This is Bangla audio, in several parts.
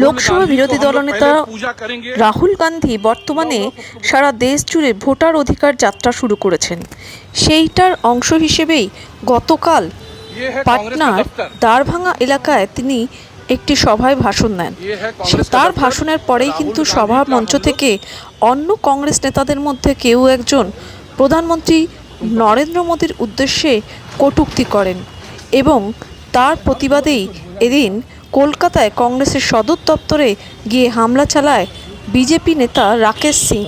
লোকসভা বিরোধী দলনেতা রাহুল গান্ধী বর্তমানে সারা দেশ জুড়ে ভোটার অধিকার যাত্রা শুরু করেছেন। সেইটার অংশ হিসেবেই গতকাল পাটনার দ্বারভাঙা এলাকায় তিনি একটি সভায় ভাষণ দেন। তার ভাষণের পরেই কিন্তু সভা মঞ্চ থেকে অন্য কংগ্রেস নেতাদের মধ্যে কেউ একজন প্রধানমন্ত্রী নরেন্দ্র মোদীর উদ্দেশ্যে কটূক্তি করেন এবং তার প্রতিবাদেই এদিন কলকাতায় কংগ্রেসের সদর দপ্তরে গিয়ে হামলা চালায় বিজেপি নেতা রাকেশ সিং।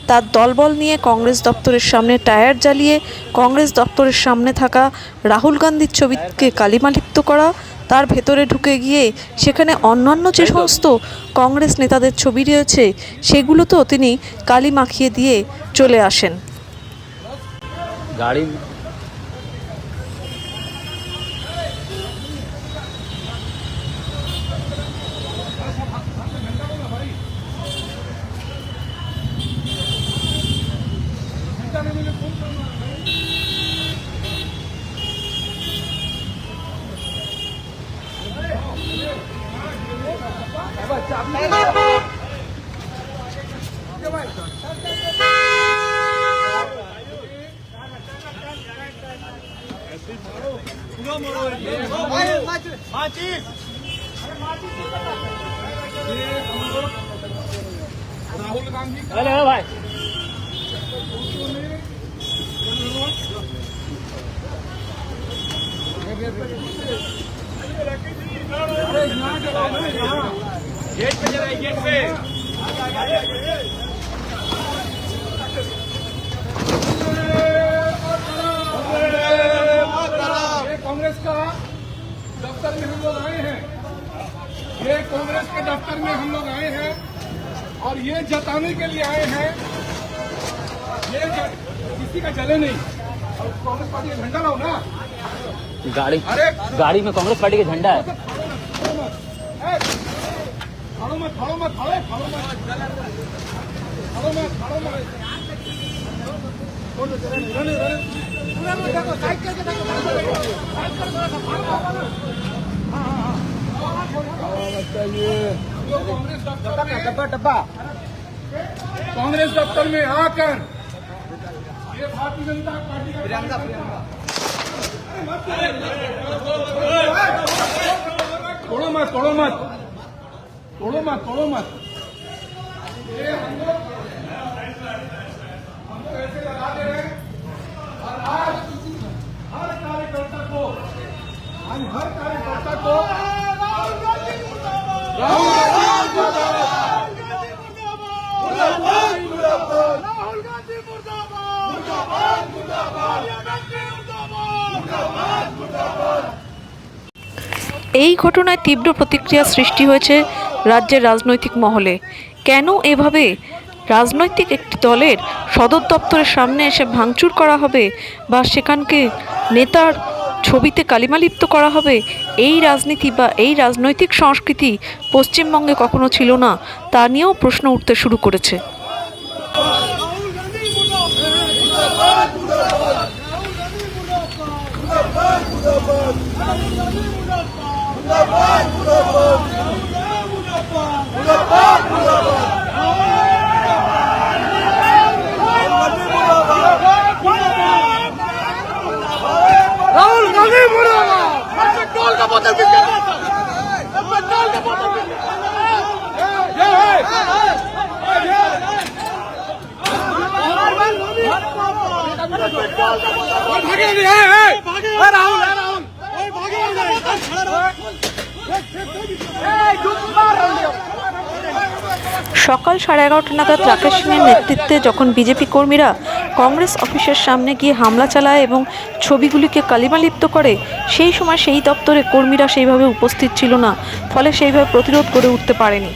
তার দলবল নিয়ে কংগ্রেস দপ্তরের সামনে টায়ার জ্বালিয়ে কংগ্রেস দপ্তরের সামনে থাকা রাহুল গান্ধীর ছবিকে কালিমালিপ্ত করা, তার ভেতরে ঢুকে গিয়ে সেখানে অন্যান্য যে সমস্ত কংগ্রেস নেতাদের ছবি রয়েছে সেগুলোতেও তিনি কালি মাখিয়ে দিয়ে চলে আসেন। গাড়ি राहुल गांधी भाई गेट पे जरा गेट पे कांग्रेस का दफ्तर में हम लोग आए हैं। ये कांग्रेस के दफ्तर में हम लोग आए हैं और ये जताने के लिए आए हैं ये किसी का जले नहीं। और कांग्रेस पार्टी का झंडा लाओ ना। गाड़ी में कांग्रेस पार्टी का झंडा है। खड़ो मत खड़ो मत खड़ो खड़ो मत खड़ो मत खड़ो मत कांग्रेस दफ्तर में आकर ये भारतीय जनता पार्टी का तोड़ो मत तोड़ो मत तोड़ो मत तोड़ो मत। ये हम लोग ऐसे लगा दे रहे हैं और आज हर कार्यकर्ता को राहुल गांधी এই ঘটনায় তীব্র প্রতিক্রিয়া সৃষ্টি হয়েছে রাজ্যের রাজনৈতিক মহলে। কেন এভাবে রাজনৈতিক একটি দলের সদর দপ্তরের সামনে এসে ভাঙচুর করা হবে বা সেখানকে নেতার ছবিতে কালিমালিপ্ত করা হবে, এই রাজনীতি বা এই রাজনৈতিক সংস্কৃতি পশ্চিমবঙ্গে কখনো ছিল না, তা নিয়েও প্রশ্ন উঠতে শুরু করেছে। राहुल गांधी मुर्दाबाद। पेट्रोल का बोतल किसके पास है? पेट्रोल का बोतल किसके पास সকাল 11:30 নাগাদ রাকেশ সিংয়ের নেতৃত্বে যখন বিজেপি কর্মীরা কংগ্রেস অফিসের সামনে গিয়ে হামলা চালায় এবং ছবিগুলিকে কালিমালিপ্ত করে, সেই সময় সেই দপ্তরে কর্মীরা সেইভাবে উপস্থিত ছিল না, ফলে সেইভাবে প্রতিরোধ করে উঠতে পারেনি।